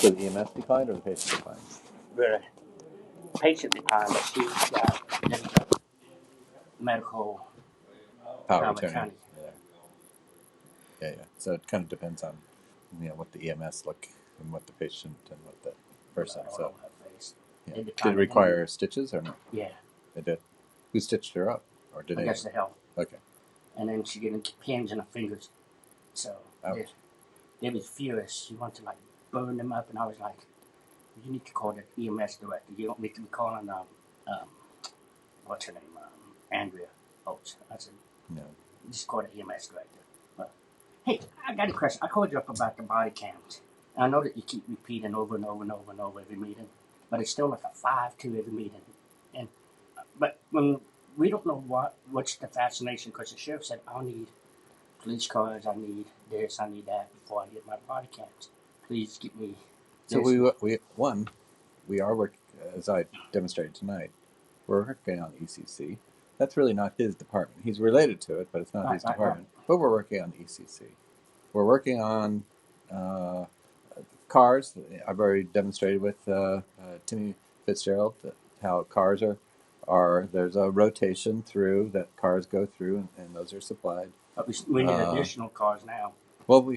So the EMS declined or the patient declined? The patient declined, but she's got medical Power of attorney. attorney. Yeah. So it kind of depends on, what the EMS look and what the patient and what the person. All So over her face. yeah. Did it require stitches or not? Yeah. It did. Who stitched her up, or did I guess the health. Okay. And then she getting pins in her fingers. So they was furious. She wanted to like burn them up, and I was like, "You need to call the EMS director. You don't need to be calling what's her name, Andrea Oates." I said, No. Just call the EMS director. But hey, I got a question. I called you up about the body cams. I know that you keep repeating over and over and over and over every meeting, but it's still like a 5-2 every meeting. And but when we don't know what's the fascination, because the sheriff said, "I'll need police cars, I need this, I need that before I get my body cams. Please get me this." So we are working, as I demonstrated tonight, we're working on ECC. That's really not his department. He's related to it, but it's not his department. But we're working on ECC. We're working on cars. I've already demonstrated with Timmy Fitzgerald how cars are there's a rotation through that cars go through, and those are supplied. But we need additional cars now. Well,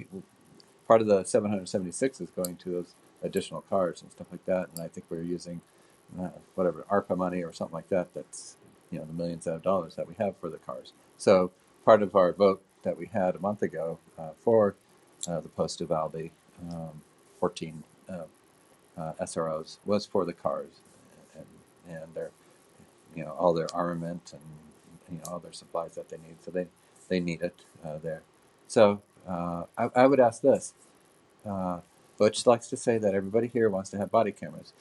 part of the 776 is going to those additional cars and stuff like that, and I think we're using whatever ARPA money or something like that. That's the millions of dollars that we have for the cars. So part of our vote that we had a month ago for the post Uvalde 14 SROs was for the cars and their all their armament and all their supplies that they need. So they need it there. So I would ask this. Butch likes to say that everybody here wants to have body cameras.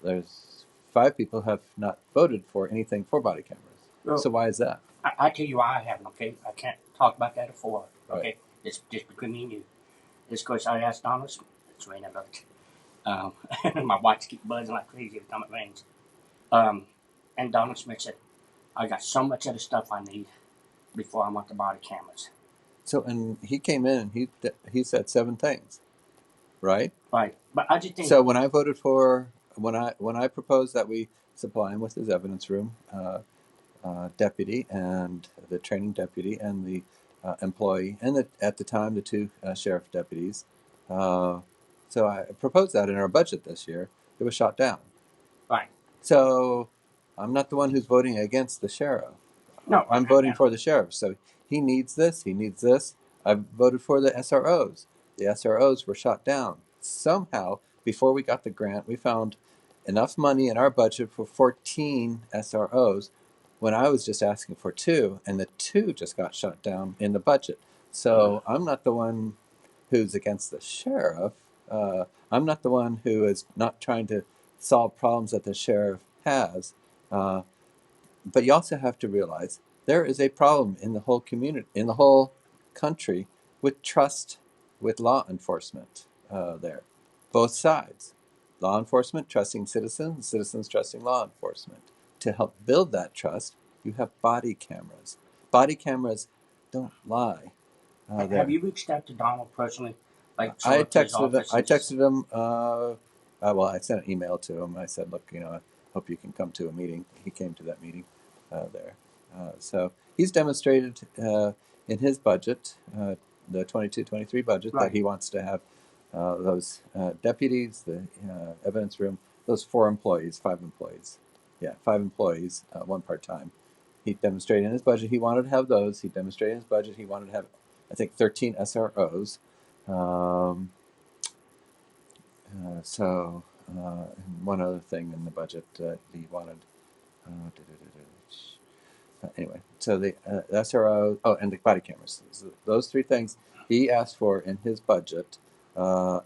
There's 5 people have not voted for anything for body cameras. Well, so why is that? I tell you why I haven't, okay? I can't talk about that before, okay? Right. It's just between me and you. It's because I asked Donald Smith. It's raining, look. My watch keeps buzzing like crazy every time it rains. And Donald Smith said, I got so much of the stuff I need before I want the body cameras. So, and he came in and he said 7 things, right? Right. But I just think... So when I voted for, when I proposed that we supply him with his evidence room deputy and the training deputy and the employee and at the time the 2 sheriff deputies, so I proposed that in our budget this year. It was shot down. Right. So I'm not the one who's voting against the sheriff. No, I'm voting for the sheriff. So he needs this. He needs this. I voted for the SROs. The SROs were shot down. Somehow, before we got the grant, we found enough money in our budget for 14 SROs when I was just asking for 2, and the 2 just got shot down in the budget. So I'm not the one who's against the sheriff. I'm not the one who is not trying to solve problems that the sheriff has. But you also have to realize there is a problem in the whole community, in the whole country, with trust with law enforcement there. Both sides. Law enforcement trusting citizens, citizens trusting law enforcement. To help build that trust, you have body cameras. Body cameras don't lie. Have you reached out to Donald personally? Like, I texted him. Well, I sent an email to him. I said, look, I hope you can come to a meeting. He came to that meeting there. So he's demonstrated in his budget, the 22-23 budget, that he wants to have those deputies, the evidence room, those 5 employees. Yeah, 5 employees, 1 part-time. He demonstrated in his budget he wanted to have those. He demonstrated in his budget he wanted to have, I think, 13 SROs. So one other thing in the budget he wanted. Anyway, so the SRO, and the body cameras. So those 3 things he asked for in his budget. The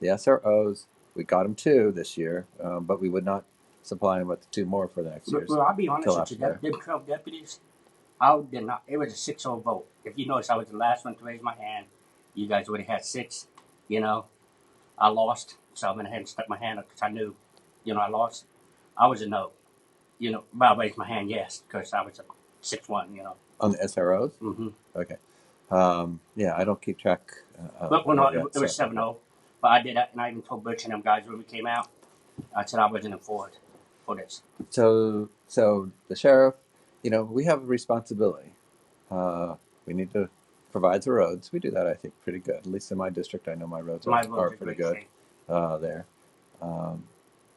SROs, we got him 2 this year, but we would not supply him with 2 more for the next year. Well, I'll be honest with you, them 12 deputies, I did not. It was a 6-0 vote. If you notice, I was the last one to raise my hand. You guys would have had 6. I lost, so I went ahead and stuck my hand up because I knew, I lost. I was a no. But I raised my hand yes because I was a 6-1. On the SROs. Mm-hmm. Okay. Yeah, I don't keep track. But it was 7-0. But I did that, and I even told Butch and them guys when we came out. I said I wasn't informed for this. So the sheriff, we have a responsibility. We need to provide the roads. We do that, I think, pretty good. At least in my district, I know my roads My are roads are pretty great good shape. there.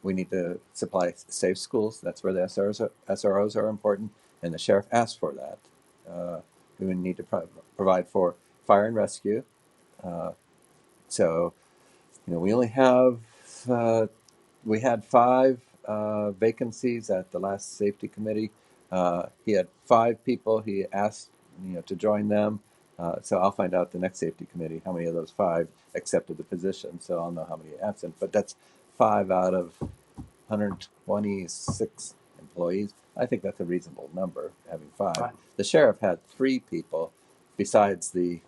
We need to supply safe schools. That's where the SROs are important, and the sheriff asked for that. We need to provide for fire and rescue. So, we only have we had 5 vacancies at the last safety committee. He had 5 people. He asked to join them. So I'll find out the next safety committee how many of those 5 accepted the position. So I'll know how many absent. But that's 5 out of 126 employees. I think that's a reasonable number, having 5. Right. The sheriff had 3 people besides the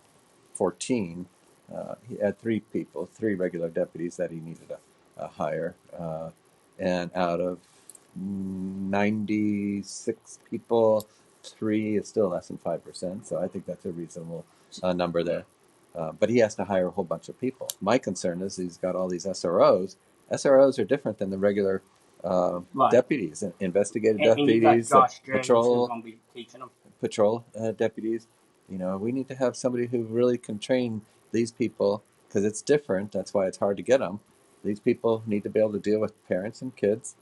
14. He had 3 people, 3 regular deputies that he needed to hire. And out of 96 people, 3 is still less than 5%. So I think that's a reasonable number there. But he has to hire a whole bunch of people. My concern is he's got all these SROs. SROs are different than the regular Right. deputies, investigative And you got deputies, Josh James who's patrol going to be teaching them. deputies. We need to have somebody who really can train these people because it's different. That's why it's hard to get them. These people need to be able to deal with parents and kids.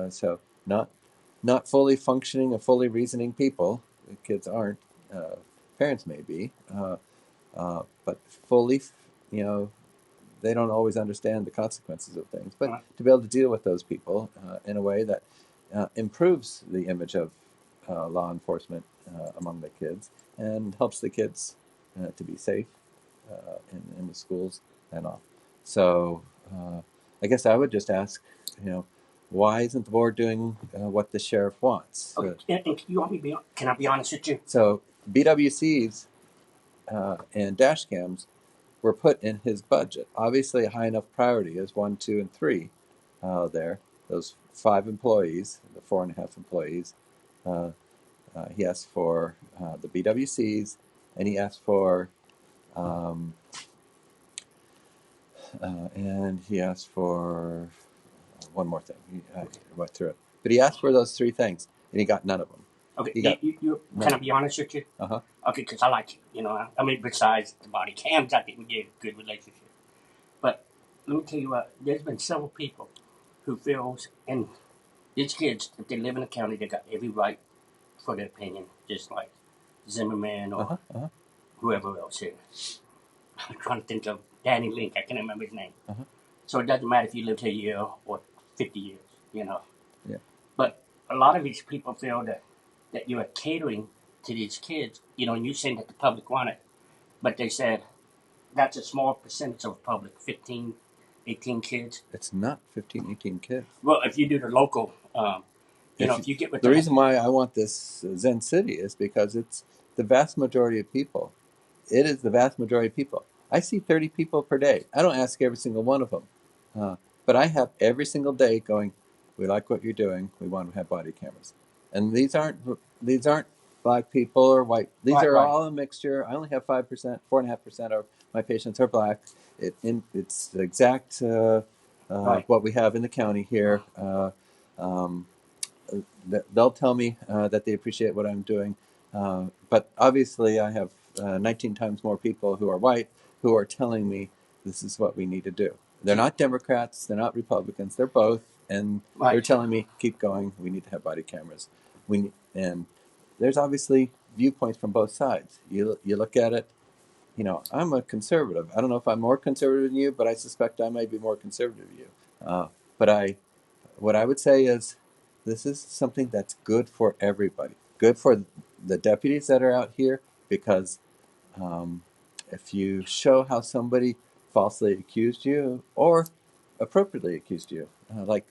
So not fully functioning and fully reasoning people. The kids aren't. Parents may be, but fully, they don't always understand the consequences of things. But Right. to be able to deal with those people in a way that improves the image of law enforcement among the kids and helps the kids to be safe in the schools and all. So I guess I would just ask, why isn't the board doing what the sheriff wants? Okay. And you want me to can I be honest with you? So BWCs and dash cams were put in his budget. Obviously, a high enough priority as 1, 2, and 3 there. Those 5 employees, the 4.5 employees. He asked for the BWCs, and he asked for, one more thing. I went through it, but he asked for those 3 things, and he got none of them. Okay. Can I be honest with you? Uh huh. Okay, because I like you. I mean, besides the body cams, I think we get a good relationship. But let me tell you what, there's been several people who feels, and these kids, if they live in the county, they got every right for their opinion, just like Zimmerman or whoever else here. I'm trying to think of Danny Link. I can't remember his name. So it doesn't matter if you lived here a year or 50 years, Yeah. But a lot of these people feel that you are catering to these kids, and you're saying that the public want it. But they said that's a small percentage of the public, 15, 18 kids. It's not 15, 18 kids. Well, if you do the local, if you get with the reason why I want this Zen City is because it's the vast majority of people. It is the vast majority of people. I see 30 people per day. I don't ask every single one of them, but I have every single day going, we like what you're doing. We want to have body cameras, and these aren't black people or white. These are all a mixture. I only have 5%, 4.5% of my patients are black. It's the exact what we have in the county here. They'll tell me that they appreciate what I'm doing, but obviously I have 19 times more people who are white who are telling me this is what we need to do. They're not Democrats, they're not Republicans, they're both, and they're telling me keep going. We need to have body cameras. And there's obviously viewpoints from both sides. You look at it. I'm a conservative. I don't know if I'm more conservative than you, but I suspect I might be more conservative than you. But what I would say is this is something that's good for everybody. Good for the deputies that are out here because if you show how somebody falsely accused you or appropriately accused you, like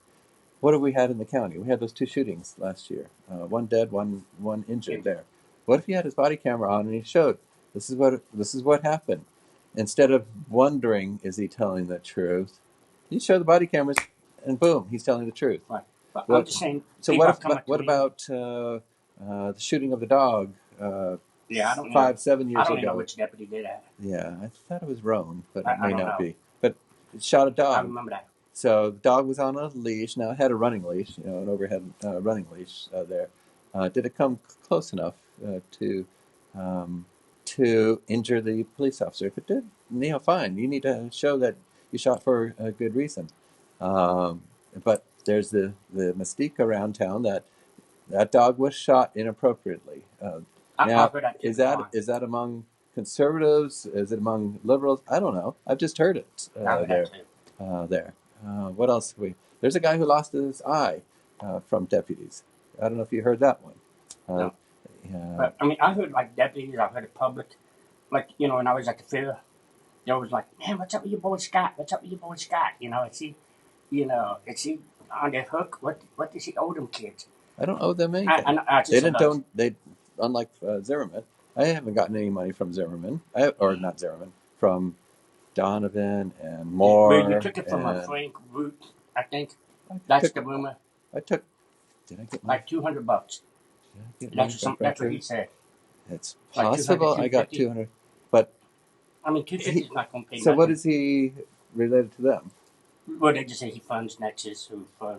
what have we had in the county? We had those 2 shootings last year. One dead, one injured there. What if he had his body camera on and he showed this is what happened? Instead of wondering, is he telling the truth? You show the body cameras, and boom, he's telling the truth. Right. But I'm just saying. So what about the shooting of the dog? Yeah, I don't know. 5, 7 years ago. I don't even know which deputy did that. Yeah, I thought it was Roan, but I it may don't not know. be. But shot a I dog. remember that. So the dog was on a leash. Now it had a running leash, an overhead running leash there. Did it come close enough to injure the police officer? If it did, fine. You need to show that you shot for a good reason. Um, but there's the mystique around town that dog was shot inappropriately. Now, I've heard that too. is that among conservatives? Is it among liberals? I don't know. I've just heard it I heard there. that too. There. What else? There's a guy who lost his eye from deputies. I don't know if you heard that one. No. Yeah. But I mean, I heard like deputies. I heard the public. Like when I was at the fair, they was like, "Man, what's up with your boy Scott? What's up with your boy Scott? Is he on the hook? What does he owe them kids?" I don't owe them anything. I just They didn't don't they unlike Zimmerman. I haven't gotten any money from Zimmerman. Or not Zimmerman, from Donovan and Moore. Well, you took it from a Frank Root, I think. That's the rumor. Did I get my, like $200? That's what he said. It's possible like I got 200, but I mean, 250 is not going to pay. So nothing. what is he related to them? Well, they just say he funds Nexus.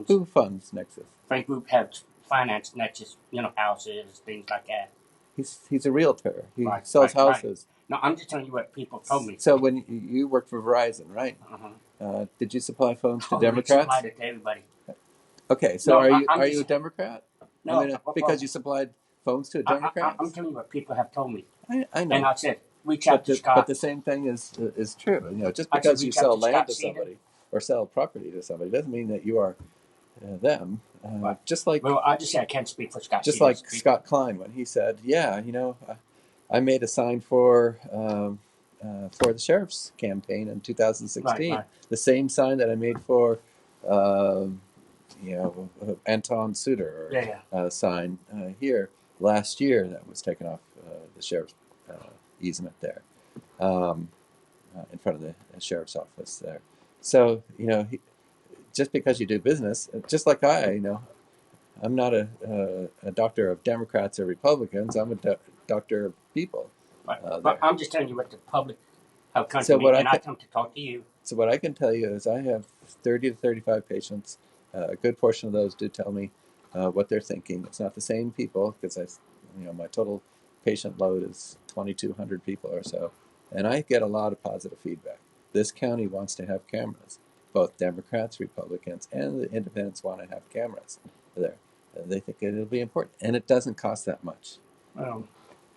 Who funds Nexus? Frank Group has financed Nexus, houses, things like that. He's a realtor. He sells houses. Right. No, I'm just telling you what people told me. So when you work for Verizon, right? Uh-huh. Did you supply phones to Democrats? We supplied it to everybody. Okay, so are you a Democrat? No, I mean, because you supplied phones to Democrats. I'm telling you what people have told me. I know. And I said, reach out to Scott. But the same thing is true. Just because you sell land to somebody or sell property to somebody doesn't mean that you are them. Just like I just say I can't speak for Scott. Just like Scott Klein when he said, "Yeah, I made a sign for the sheriff's campaign in 2016. Right. The same sign that I made for Anton Suter sign here last year that was taken off the sheriff's easement there in front of the sheriff's office there. So just because you do business, just like I'm not a doctor of Democrats or Republicans. I'm a doctor of people. Right. But I'm just telling you what the public have come to me, and I come to talk to you. So what I can tell you is I have 30 to 35 patients. A good portion of those do tell me what they're thinking. It's not the same people because my total patient load is 2,200 people or so, and I get a lot of positive feedback. This county wants to have cameras. Both Democrats, Republicans, and the independents want to have cameras there. They think it'll be important, and it doesn't cost that much.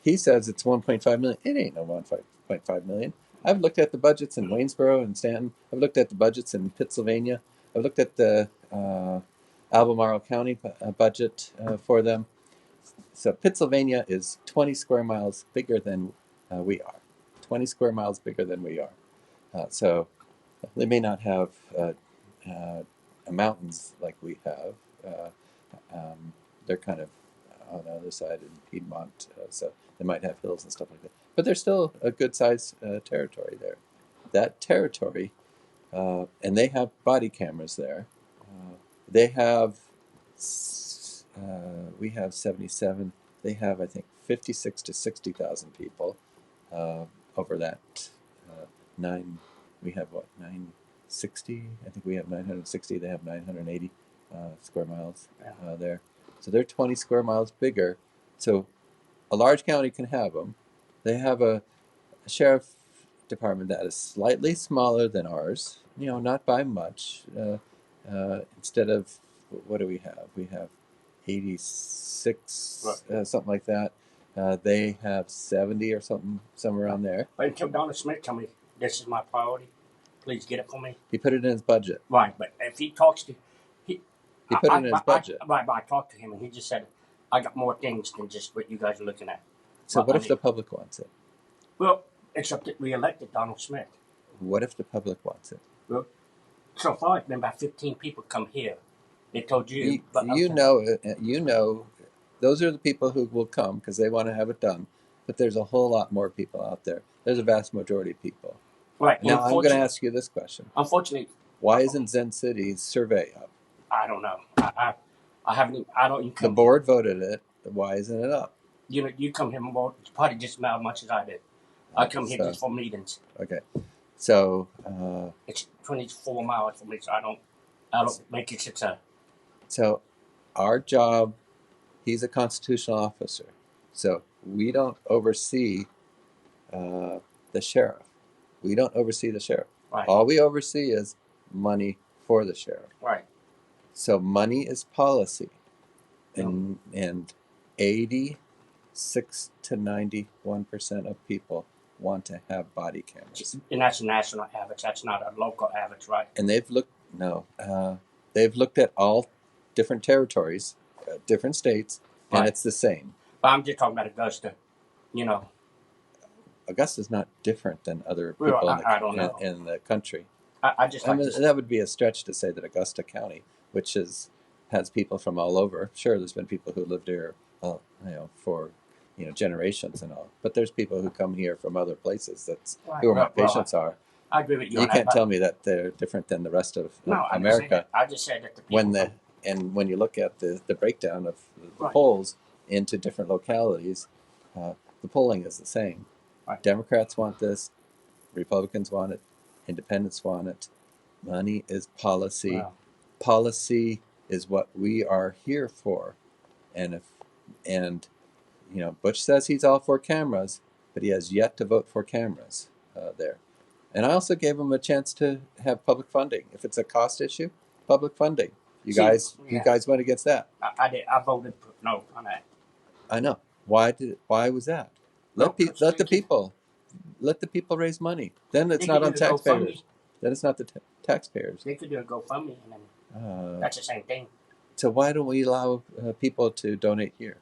He says it's $1.5 million. It ain't no $1.5 million. I've looked at the budgets in Waynesboro and Stanton. I've looked at the budgets in Pittsylvania. I've looked at the Albemarle County budget for them. So Pennsylvania is 20 square miles bigger than we are. 20 square miles bigger than we are. So they may not have mountains like we have. They're kind of on the other side in Piedmont, so they might have hills and stuff like that. But they're still a good-sized territory there. That territory, and they have body cameras there. They have, we have 77. They have, I think, 56 to 60,000 people over that we have 960? I think we have 960. They have 980 square miles there. So they're 20 square miles bigger. So a large county can have them. They have a sheriff department that is slightly smaller than ours, not by much. Instead of, what do we have? We have 86, something like that. They have 70 or something, somewhere around there. But until Donna Smith told me this is my priority, please get it for me. He put it in his budget. Right, but if he talks to... He put it in his budget. I talked to him, and he just said, I got more things than just what you guys are looking at. So what if the public wants it? Well, except that we elected Donald Smith. What if the public wants it? Well, so far it's been about 15 people come here. They told you. Those are the people who will come because they want to have it done. But there's a whole lot more people out there. There's a vast majority of people. Right. Now I'm going to ask you this question. Unfortunately. Why isn't Zen City's survey up? I don't know. I haven't. I don't even. The board voted it. Why isn't it up? You come here more. It's probably just about as much as I did. I come here just for meetings. Okay. So It's 24 miles from me, so I don't make it such a. so our job, he's a constitutional officer, so we don't oversee the sheriff. We don't oversee the sheriff. Right. All we oversee is money for the sheriff. Right. So money is policy, Yeah. and 86 to 91% of people want to have body cameras. And that's a national average. That's not a local average, right? And they've looked they've looked at all different territories, different states, and Right. it's the same. But I'm just talking about Augusta. You know, Augusta's not different than other Well, people I don't know. in the country. I just I like mean, to. that would be a stretch to say that Augusta County, which has people from all over. Sure, there's been people who lived here, for generations and all. But there's people who come here from other places. That's Right. who my Well, patients are. I agree with you. You on that, can't but- tell me that they're different than the rest of No, I didn't say America. that. I just said that the people. When you look at the breakdown of the Right. polls into different localities, the polling is the same. Right. Democrats want this, Republicans want it, Independents want it. Money is policy. Wow. Policy is what we are here for. And Butch says he's all for cameras, but he has yet to vote for cameras there. And I also gave him a chance to have public funding. If it's a cost issue, public funding. You guys went against that. I did. I voted no on that. I know. Why was that? Let the people raise money. Then it's They not could on do a GoFundMe. taxpayers. Then it's not the taxpayers. They could do a GoFundMe, and then that's the same thing. So why don't we allow people to donate here?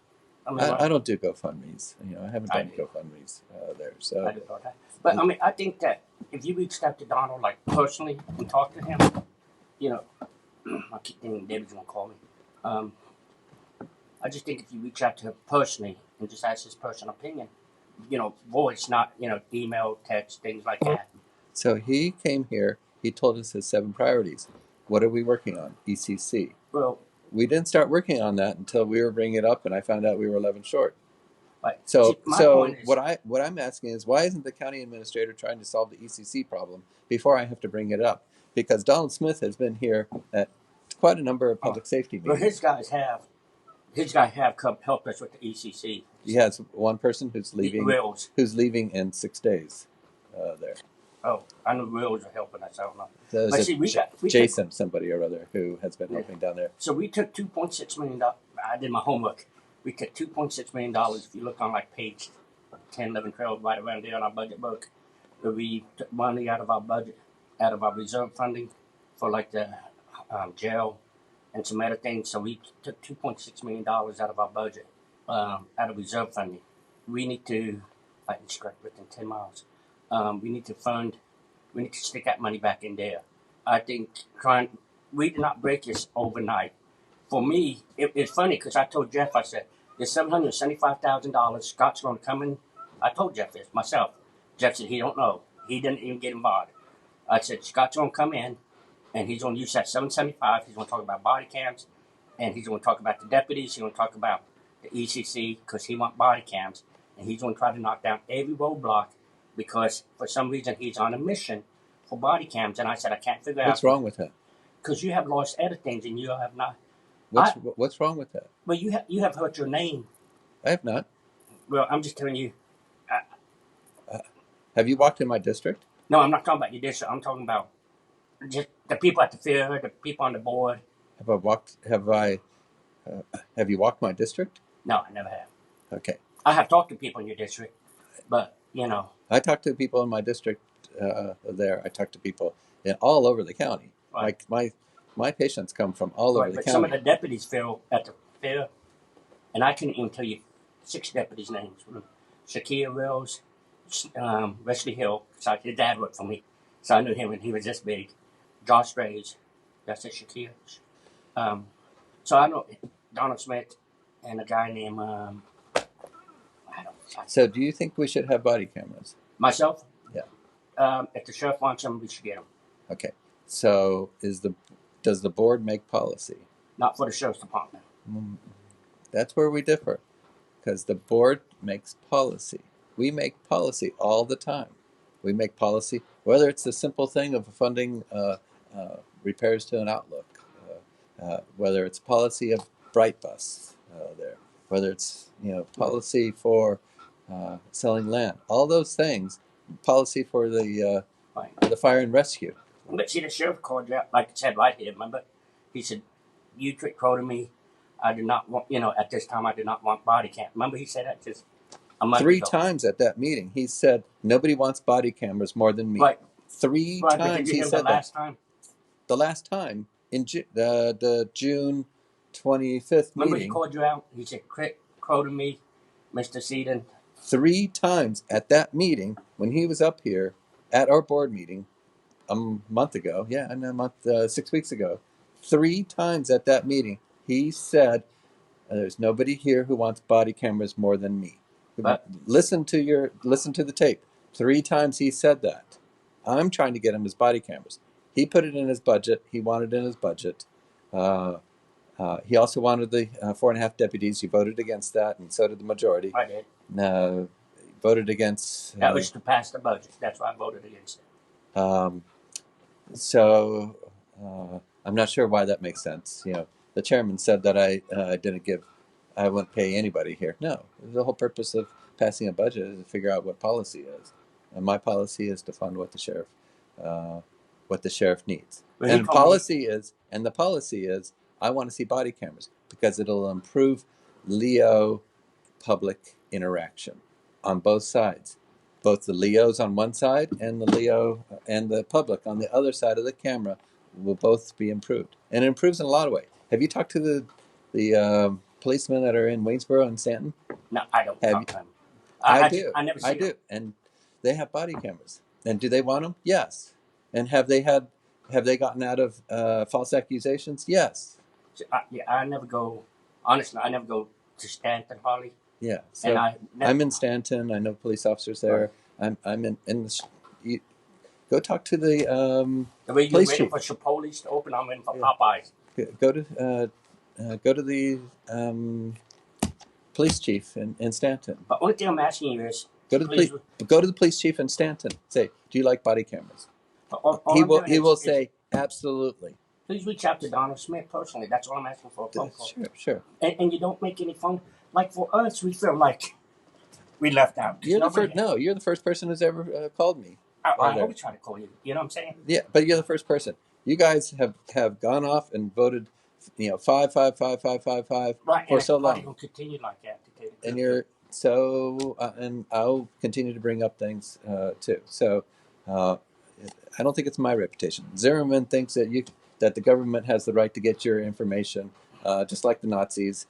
I mean, I don't do GoFundMes. I haven't I done do. GoFundMes there. So I do all that. But I mean, I think that if you reached out to Donald, like personally, and talked to him, I keep thinking Debbie's gonna call me. I just think if you reach out to him personally and just ask his personal opinion, voice, not email, text, things like that. So he came here. He told us his 7 priorities. What are we working on? ECC. Well, We didn't start working on that until we were bringing it up, and I found out we were 11 short. like, So, see, my point is, what I'm asking is, why isn't the county administrator trying to solve the ECC problem before I have to bring it up? Because Donald Smith has been here at quite a number of public safety well, meetings. his guys have come helped us with the ECC. He has one person who's leaving. Wills. Who's leaving in 6 days. There. Oh, I know Wills are helping us. I don't know. There's But a see, we Jason, somebody or other, who has been helping down there. So we took $2.6 million. I did my homework. We took $2.6 million. If you look on like page 10, 11, 12, right around there on our budget book, where we took money out of our budget, out of our reserve funding for like the jail and some other things. So we took $2.6 million out of our budget, out of reserve funding. We need to, like within 10 miles, we need to stick that money back in there. I think we did not break this overnight. For me, it's funny because I told Jeff, I said, there's $775,000. Scott's going to come in. I told Jeff this myself. Jeff said he don't know. He didn't even get involved. I said, Scott's going to come in, and he's going to use that $775. He's going to talk about body cams, and he's going to talk about the deputies. He's going to talk about the ECC because he wants body cams, and he's going to try to knock down every roadblock because for some reason he's on a mission for body cams. And I said, I can't figure out. What's wrong with that? Because you have lost other things and you have not. What's wrong with that? Well, you have hurt your name. I have not. Well, I'm just telling you. Have you walked in my district? No, I'm not talking about your district. I'm talking about just the people at the fair, the people on the board. Have you walked my district? No, I never have. Okay. I have talked to people in your district, but I talk to people in my district there. I talk to people all over the county. Right. Like my patients come from all over the but county. some of the deputies feel at the fair, and I couldn't even tell you 6 deputies' names. Shakia Wills, Wesley Hill, so his dad worked for me, so I knew him when he was this big. Josh Rage, that's it, Shakia. So I know Donald Smith and a guy named So do you think we should have body cameras? myself. Yeah. If the sheriff wants them, we should get them. Okay. So does the board make policy? Not for the sheriff's department. That's where we differ, because the board makes policy. We make policy all the time. We make policy, whether it's the simple thing of funding repairs to an Outlook, whether it's policy of Bright Bus there, whether it's policy for selling land, all those things, policy for the fire and rescue. But see, the sheriff called you out, like I said right here, remember? He said, you trick quoted me. I did not want, at this time I did not want body cam. Remember he said that just a month Three ago. times at that meeting, he said, nobody wants body cameras more than me. Right. Three Right, times he said that. The last time, in the June 25th Remember meeting. He called you out? He said, quoted me, Mr. Seaton. 3 times at that meeting, when he was up here at our board meeting a month ago, 6 weeks ago, 3 times at that meeting, he said, there's nobody here who wants body cameras more than me. But, listen to the tape. 3 times he said that. I'm trying to get him his body cameras. He put it in his budget. He wanted it in his budget. He also wanted the 4.5 deputies. You voted against that, and so did the majority. I did. Voted against. That was to pass the budget. That's why I voted against it. So I'm not sure why that makes sense. The chairman said that I wouldn't pay anybody here. No, the whole purpose of passing a budget is to figure out what policy is, and my policy is to fund what the sheriff needs. And the policy is I want to see body cameras because it'll improve Leo public interaction on both sides. Both the Leos on one side and the Leo and the public on the other side of the camera will both be improved. And it improves in a lot of ways. Have you talked to the policemen that are in Waynesboro and Stanton? No, I don't talk to them. I do. I never see them. And they have body cameras. And do they want them? Yes. And have they gotten out of false accusations? Yes. I never go. Honestly, I never go to Stanton, Holly. Yeah. So I'm in Stanton. I know police officers there. Right. I'm in the. Go talk to the police chief. For Chipotle to open. I'm waiting for Popeyes. Go to the police chief in Stanton. But only thing I'm asking you is go to the police chief in Stanton. Say, do you like body cameras? He will say absolutely. Please reach out to Donald Smith personally. That's all I'm asking for, a phone call. Sure. And you don't make any phone. Like for us, we feel like we left out. You're the first person who's ever called me. I always try to call you. You know what I'm saying? Yeah, but you're the first person. You guys have gone off and voted, 5 right, for so long. Will continue like that. And and I'll continue to bring up things too. So I don't think it's my reputation. Zimmerman thinks that the government has the right to get your information, just like the Nazis.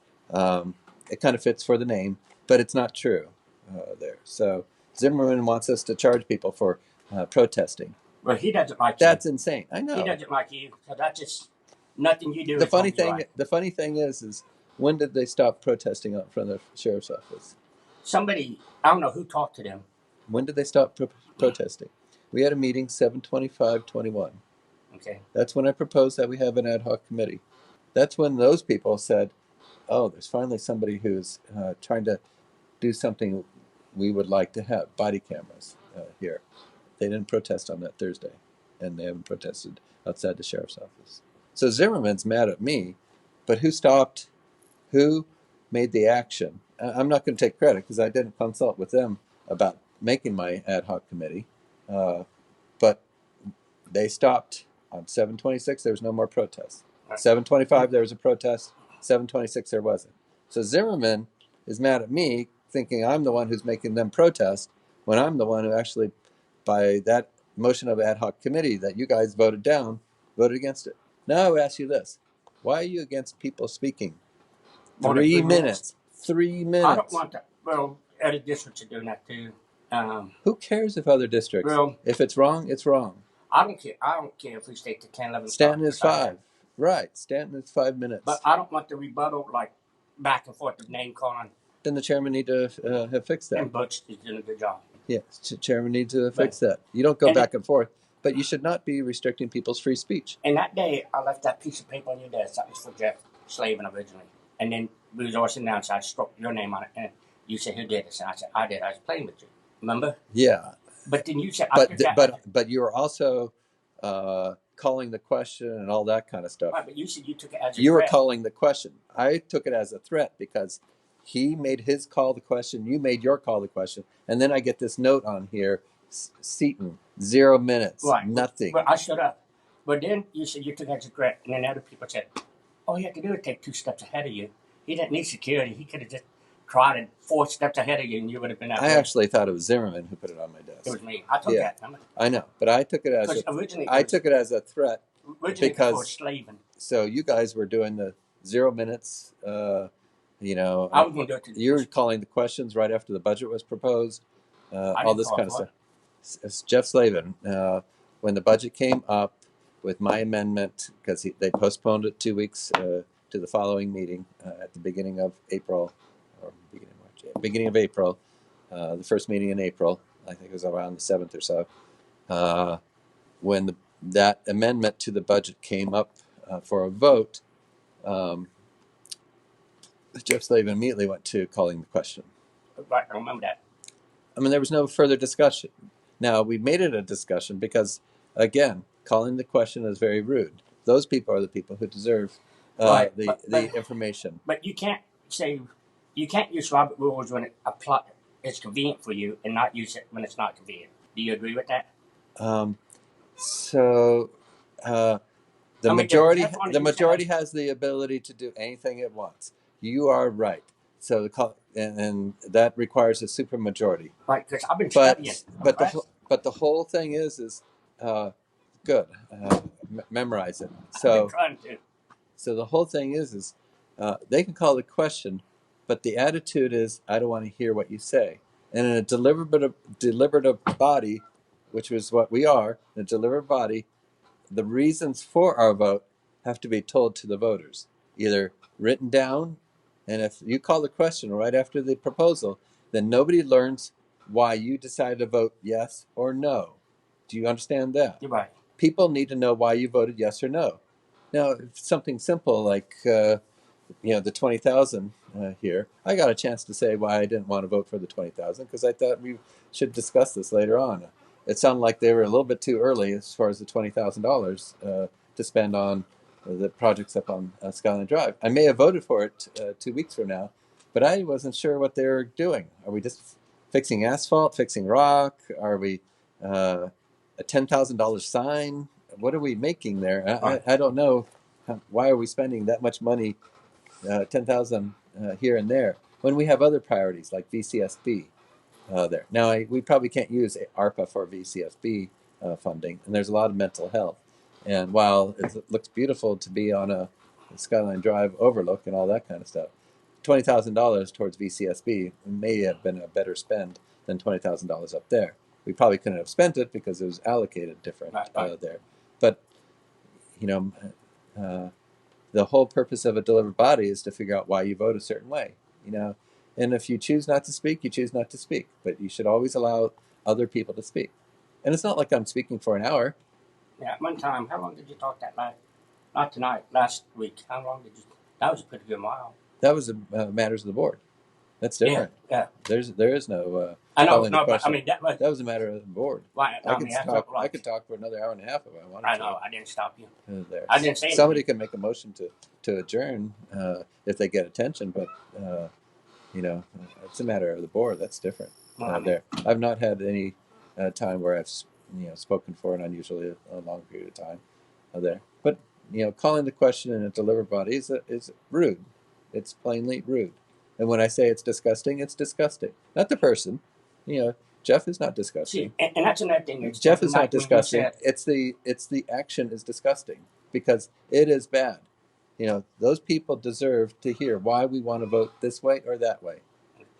It kind of fits for the name, but it's not true there. So Zimmerman wants us to charge people for protesting. Well, he doesn't like That's insane. I know. He doesn't like you. So that's just nothing you do. The funny thing is when did they stop protesting out in front of the sheriff's office? Somebody, I don't know who talked to them. When did they stop protesting? We had a meeting 7/25/21. Okay. That's when I proposed that we have an ad hoc committee. That's when those people said, oh, there's finally somebody who's trying to do something we would like to have, body cameras here. They didn't protest on that Thursday, and they haven't protested outside the sheriff's office. So Zimmerman's mad at me, but who made the action? I'm not going to take credit because I didn't consult with them about making my ad hoc committee, but they stopped on 7/26. There was no more protests. 7/25 there was a protest. 7/26 there wasn't. So Zimmerman is mad at me, thinking I'm the one who's making them protest, when I'm the one who actually, by that motion of ad hoc committee that you guys voted down, voted against it. Now I would ask you this: why are you against people speaking? 3 minutes. 3 minutes. I don't want that. Well, other districts are doing that too. Who cares if other districts? If it's wrong, it's wrong. I don't care. I don't care if we stay to 10, 11. Stanton is 5. Right. Stanton is 5 minutes. But I don't want the rebuttal like back and forth of name calling. Then the chairman need to have fixed that. And Butch is doing a good job. Yes, chairman needs to fix that. You don't go back and forth, but you should not be restricting people's free speech. And that day, I left that piece of paper on your desk. That was for Jeff Slavin originally. And then we was all sitting down, so I struck your name on it. And you said, who did this? And I said, I did. I was playing with you. Remember? Yeah. But then you said, I took that. But you were also calling the question and all that kind of stuff. Right, but you said you took it as a You were threat. calling the question. I took it as a threat because he made his call the question. You made your call the question, and then I get this note on here: Seaton, 0 minutes, Right. nothing. But I shut up. But then you said you took it as a threat, and then other people said, all he had to do was take 2 steps ahead of you. He didn't need security. He could have just trotted 4 steps ahead of you, and you would have been out. I actually thought it was Zimmerman who put it on my desk. It was me. I took Yeah. that. I know, but I took it as took it as a threat Originally for because slaving. so you guys were doing the 0 minutes. You know, I was going to do it to you were calling the questions right after the budget was proposed. All this kind of stuff. It's Jeff Slavin, when the budget came up with my amendment, because they postponed it 2 weeks to the following meeting at the beginning of April, or beginning of April, the first meeting in April. I think it was around the 7th or so. When that amendment to the budget came up for a vote, Jeff Slavin immediately went to calling the question. Right, I remember that. I mean, there was no further discussion. Now, we made it a discussion because, again, calling the question is very rude. Those people are the people who deserve the information. But you can't use Robert rules when it's convenient for you, and not use it when it's not convenient. Do you agree with that? The majority has the ability to do anything it wants. You are right. So and that requires a supermajority. Right, because I've been studying. But the whole thing is good. Memorize it. So I've been trying to. So the whole thing is they can call the question, but the attitude is, I don't want to hear what you say. And in a deliberative body, which is what we are, a deliberative body, the reasons for our vote have to be told to the voters, either written down, and if you call the question right after the proposal, then nobody learns why you decided to vote yes or no. Do you understand that? You're right. People need to know why you voted yes or no. Now, if something simple like the 20,000 here, I got a chance to say why I didn't want to vote for the 20,000 because I thought we should discuss this later on. It sounded like they were a little bit too early as far as the $20,000 to spend on the projects up on Skyline Drive. I may have voted for it 2 weeks from now, but I wasn't sure what they were doing. Are we just fixing asphalt, fixing rock? Are we a $10,000 sign? What are we making there? I don't know. Why are we spending that much money, 10,000 here and there, when we have other priorities like VCSB there? Now, we probably can't use ARPA for VCSB funding, and there's a lot of mental health. And while it looks beautiful to be on a Skyline Drive overlook and all that kind of stuff, $20,000 towards VCSB may have been a better spend than $20,000 up there. We probably couldn't have spent it because it was allocated different there. But the whole purpose of a deliberative body is to figure out why you vote a certain way. And if you choose not to speak, you choose not to speak. But you should always allow other people to speak. And it's not like I'm speaking for an hour. Yeah, at one time, how long did you talk that night? Not tonight, last week. How long did you? That was a pretty good while. That was matters of the board. That's different. Yeah. There is no. I know, but I mean that was a matter of the board. Why? I could talk for another hour and a half if I wanted to. I know. I didn't stop you. There. I didn't say somebody can make a motion to adjourn if they get attention, but it's a matter of the board. That's different. There, I've not had any time where I've spoken for an unusually long period of time there. But calling the question in a deliberative body is rude. It's plainly rude. And when I say it's disgusting, not the person. Jeff is not disgusting. See, and that's another thing. Jeff is not disgusting. It's the action is disgusting because it is bad. Those people deserve to hear why we want to vote this way or that way,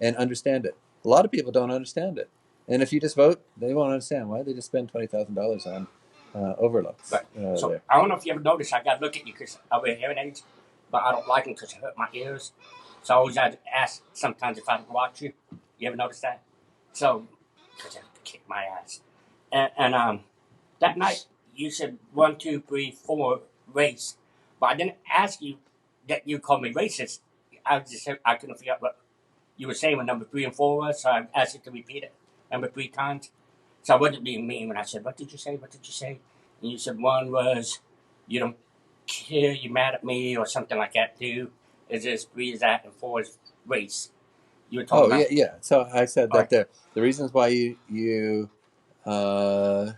and understand it. A lot of people don't understand it. And if you just vote, they won't understand why they just spend $20,000 on overlooks. So there. I don't know if you ever noticed, I got to look at you because I wear hearing aids, but I don't like them because it hurt my ears. So I always have to ask sometimes if I can watch you. You ever notice that? So, because I have to kick my ass. And that night, you said 1, 2, 3, 4 race, but I didn't ask you that you called me racist. I couldn't figure out what you were saying when number 3 and 4 was, so I asked you to repeat it. Number 3 times. So I wasn't being mean when I said, "What did you say? What did you say?" And you said one was, "You don't care, you mad at me," or something like that. Two is this, three is that, and four is race. You were talking Oh about. yeah. So I said All that right. the reasons why you uh,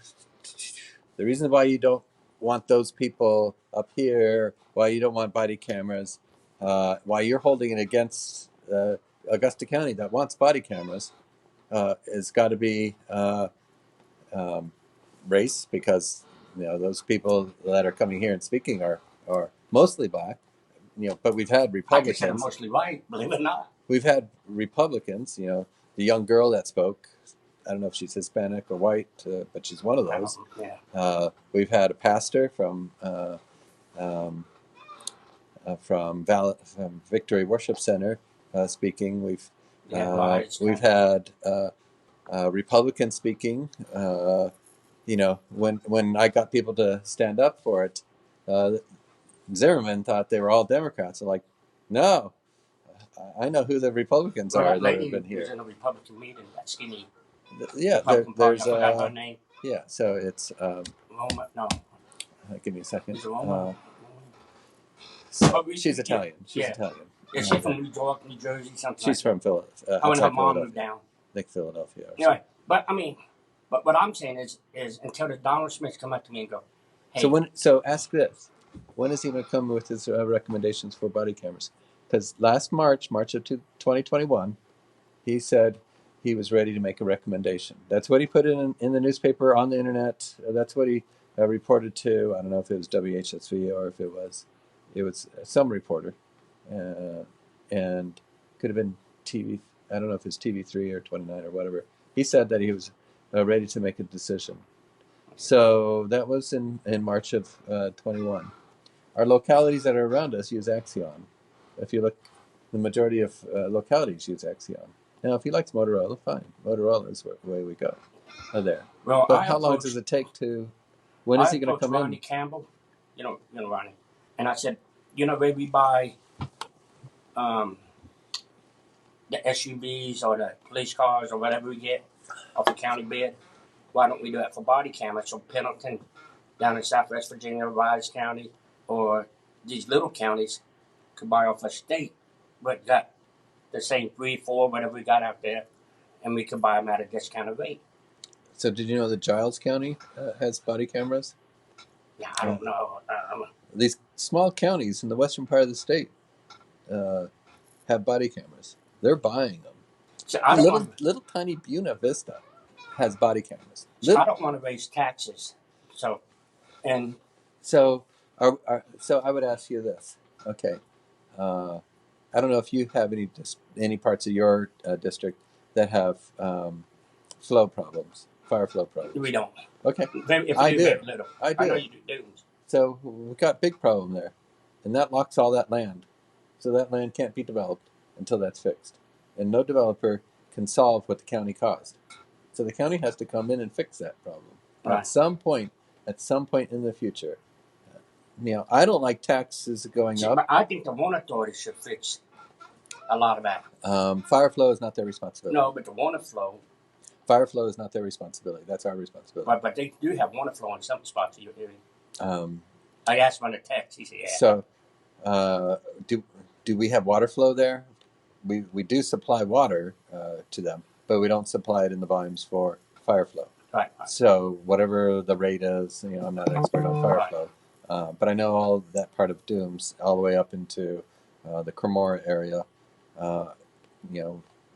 the reasons why you don't want those people up here, why you don't want body cameras, why you're holding it against Augusta County that wants body cameras, has got to be um, race, because those people that are coming here and speaking are mostly black. But we've had I just said I'm Republicans. mostly right, believe it or not. We've had Republicans. The young girl that spoke. I don't know if she's Hispanic or white, but she's one of those. Yeah. We've had a pastor um, from Victory Worship Center speaking. Yeah. We've had Republicans speaking. When I got people to stand up for it, uh, Zimmerman thought they were all Democrats. I'm like, no, I know who the Republicans Well, are that that have lady been was here. in a Republican meeting, that skinny Yeah, Republican Party. I there's forgot her name. yeah. So it's Roma, no. give me a second. Is it Roma? So she's Italian. She's Yeah. Italian. Is she from New York, New Jersey, something She's like from Philadelphia. that? When her Outside mom moved Philadelphia. down. I think Philadelphia. Or Anyway, but I mean, but what I'm saying is until the Donald Smiths come up to me and go, hey. So ask this: when is he going to come with his recommendations for body cameras? Because last March of 2021, he said he was ready to make a recommendation. That's what he put in the newspaper, on the internet. That's what he reported to. I don't know if it was WHSV or if it was some reporter, and could have been TV. I don't know if it's TV3 or 29 or whatever. He said that he was ready to make a decision. So that was in March of 21. Our localities that are around us use Axion. If you look, the majority of localities use Axion. Now, if he likes Motorola, fine. Motorola is the way we go. There. Well, But how long does it take to? When is he going to come Ronnie in? Campbell, you know Ronnie, and I said, where we buy the SUVs or the police cars or whatever we get off the county bid, why don't we do it for body cameras? So Pendleton down in Southwest Virginia, Wise County, or these little counties could buy off a state, but got the same 3, 4, whatever we got out there, and we could buy them at a discounted rate. So did you know that Giles County has body cameras? Yeah, I don't know. These small counties in the western part of the state have body cameras. They're buying them. So little tiny Buena Vista has body cameras. I don't want to raise taxes. So I would ask you this. Okay. I don't know if you have any parts of your district that have flow problems, fire flow problems. we don't. Okay. I do. Very little. I do. I know you do. So we've got a big problem there, and that locks all that land. So that land can't be developed until that's fixed, and no developer can solve what the county caused. So the county has to come in and fix that problem at some point in the future. I don't like taxes going up. But I think the water authority should fix a lot of that. Fire flow is not their responsibility. No, but the water flow. Fire flow is not their responsibility. That's our responsibility. But they do have water flow in some spots of your area. I asked him on the text. He said, "Yeah." So, do we have water flow there? We do supply water to them, but we don't supply it in the volumes for fire flow. Right. So whatever the rate is, I'm not an expert on fire flow, but I know all that part of Dooms all the way up into the Cremora area.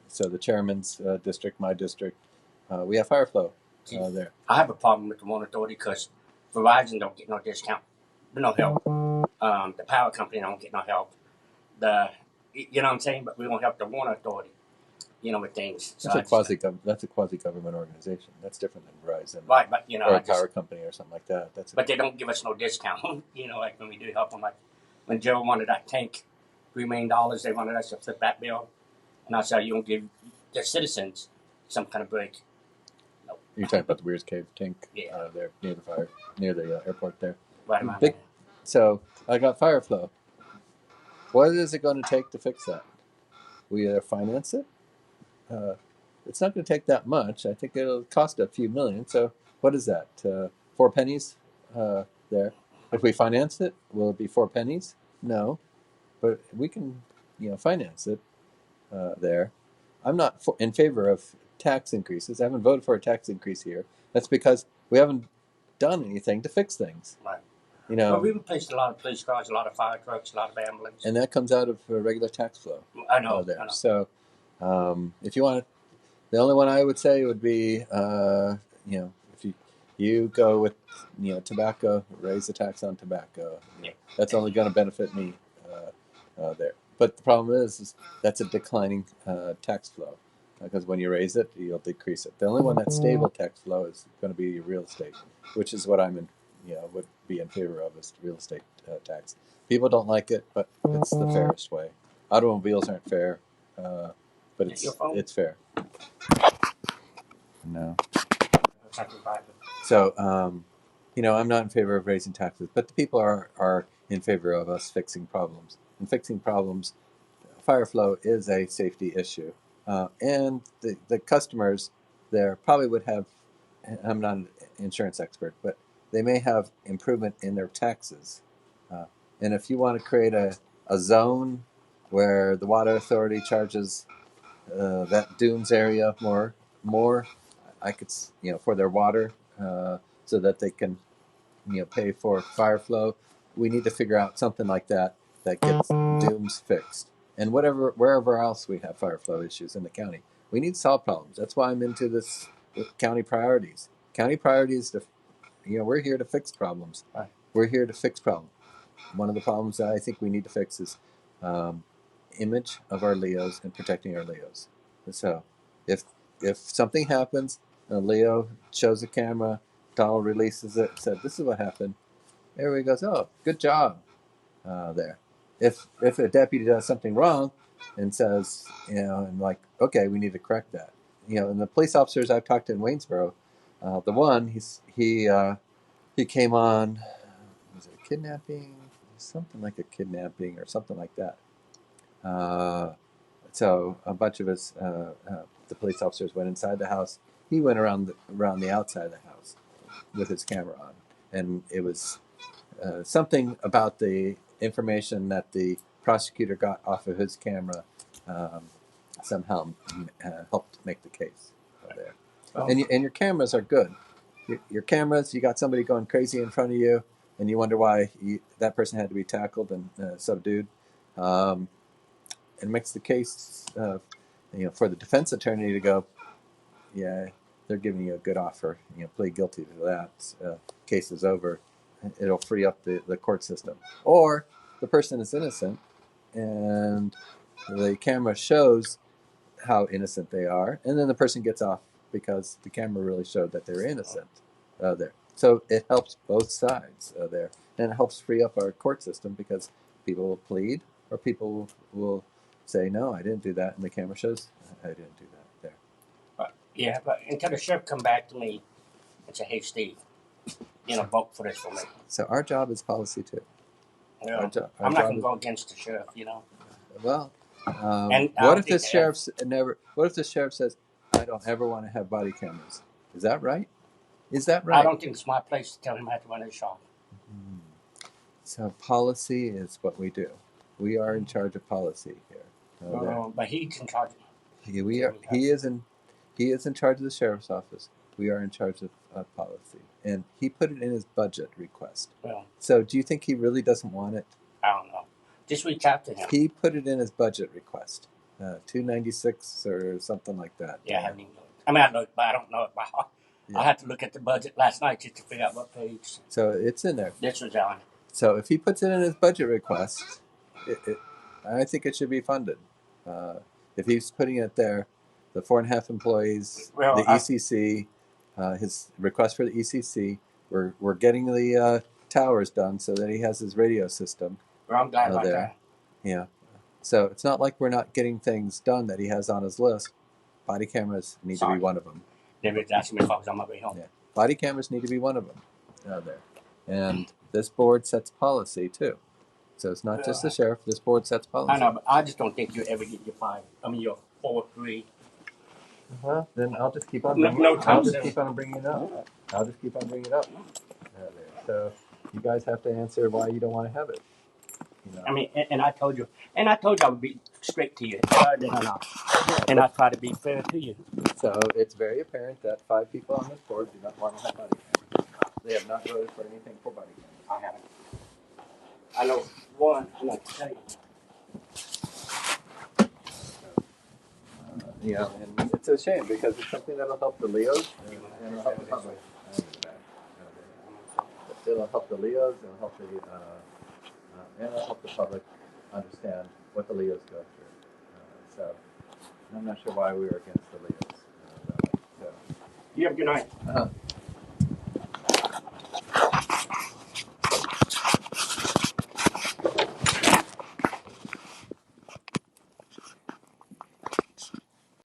So the chairman's district, my district, we have fire flow there. I have a problem with the water authority because Verizon don't get no discount, no help. The power company don't get no help. You know what I'm saying? But we don't help the water authority, with things. So that's a quasi-government organization. That's different than Verizon. Right, but or a power company or something like that. But they don't give us no discount. Like when we do help them. Like when Joe wanted that tank, $3 million, they wanted us to flip that bill, and I said, "You don't give the citizens some kind of break." Nope. You're talking about the Weir's Cave tank? Yeah. There near the airport there. Right around there. So I got fire flow. What is it going to take to fix that? We either finance it, it's not going to take that much. I think it'll cost a few million. So what is that? 4 pennies there. If we finance it, will it be 4 pennies? No, but we can, finance it there. I'm not in favor of tax increases. I haven't voted for a tax increase here. That's because we haven't done anything to fix things. Right. You Well, know, we replaced a lot of police cars, a lot of fire trucks, a lot of ambulances. and that comes out of regular tax flow. I know. There. I know. So, if you want, the only one I would say would be, if you go with, tobacco, raise the tax on tobacco. That's only going to benefit me there. But the problem is that's a declining tax flow because when you raise it, you'll decrease it. The only one that's stable tax flow is going to be real estate, which is what I'm in, would be in favor of is real estate tax. People don't like it, but it's the fairest way. Automobiles aren't fair, but it's fair. No. So, I'm not in favor of raising taxes, but the people are in favor of us fixing problems. And fixing problems, fire flow is a safety issue. And the customers there probably would have, I'm not an insurance expert, but they may have improvement in their taxes. And if you want to create a zone where the water authority charges that Dunes area more, I could, for their water, so that they can, pay for fire flow. We need to figure out something like that gets Dunes fixed, and wherever else we have fire flow issues in the county, we need to solve problems. That's why I'm into this with county priorities. County priorities, we're here to fix problems. Right. We're here to fix problems. One of the problems that I think we need to fix is image of our Leos and protecting our Leos. So if something happens, Leo shows a camera, Donald releases it, said, "This is what happened." Everybody goes, "Oh, good job," there. If a deputy does something wrong and says, and like, okay, we need to correct that. And the police officers I've talked to in Waynesboro, the one he came on, was it a kidnapping? Something like a kidnapping or something like that. So a bunch of us, the police officers, went inside the house. He went around the outside of the house with his camera on, and it was something about the information that the prosecutor got off of his camera somehow helped make the case there. Oh. And your cameras are good. Your cameras, you got somebody going crazy in front of you, and you wonder why that person had to be tackled and subdued. It makes the case, for the defense attorney to go, yeah, they're giving you a good offer. Plead guilty to that. Case is over. It'll free up the court system. Or the person is innocent, and the camera shows how innocent they are, and then the person gets off because the camera really showed that they're innocent there. So it helps both sides there, and it helps free up our court system because people will plead, or people will say, "No, I didn't do that," and the camera shows I didn't do that there. Yeah, but until the sheriff come back to me and say, "Hey, Steve, vote for this for me." So our job is policy too. Yeah, I'm not going to go against the sheriff. Well, what if the sheriff says, "I don't ever want to have body cameras"? Is that right? Is that right? I don't think it's my place to tell him how to run his shop. Mm-hmm. So policy is what we do. We are in charge of policy here. But he's in charge. He is in charge of the sheriff's office. We are in charge of policy, and he put it in his budget request. Well, so do you think he really doesn't want it? I don't know. Just reach out to him. He put it in his budget request, $296 or something like that. Yeah, I haven't even looked. I mean, I looked, but I don't know it by heart. Yeah. I had to look at the budget last night just to figure out what page. So it's in there. This was on it. So if he puts it in his budget request, I think it should be funded. If he's putting it there, the 4.5 employees, the ECC, his request for the ECC, we're getting the towers done so that he has his radio system. Well, I'm glad about that. Yeah. So it's not like we're not getting things done that he has on his list. Body cameras need to be one of them. David's asking me if I was on my way home. Yeah. Body cameras need to be one of them there. And this board sets policy too. So it's not just the sheriff. This board sets policy. I know, but I just don't think you'll ever get your 4-3 Well, then I'll just keep on No, bringing. no I'll time just soon. keep on bringing it up. I'll just keep on bringing it up. There. So you guys have to answer why you don't want to have it. You know. I mean, and I told you I would be straight to you, did I not? And I try to be fair to you. So it's very apparent that 5 people on this board do not want to have body cams. They have not voted for anything for body cams. I haven't. I know one, and I tell you. You know, and it's a shame because it's something that'll help the Leos and it'll help the public. It'll help the Leos, it'll help the and it'll help the public understand what the Leos go through. So I'm not sure why we were against the Leos. So You have a good night. uh-huh.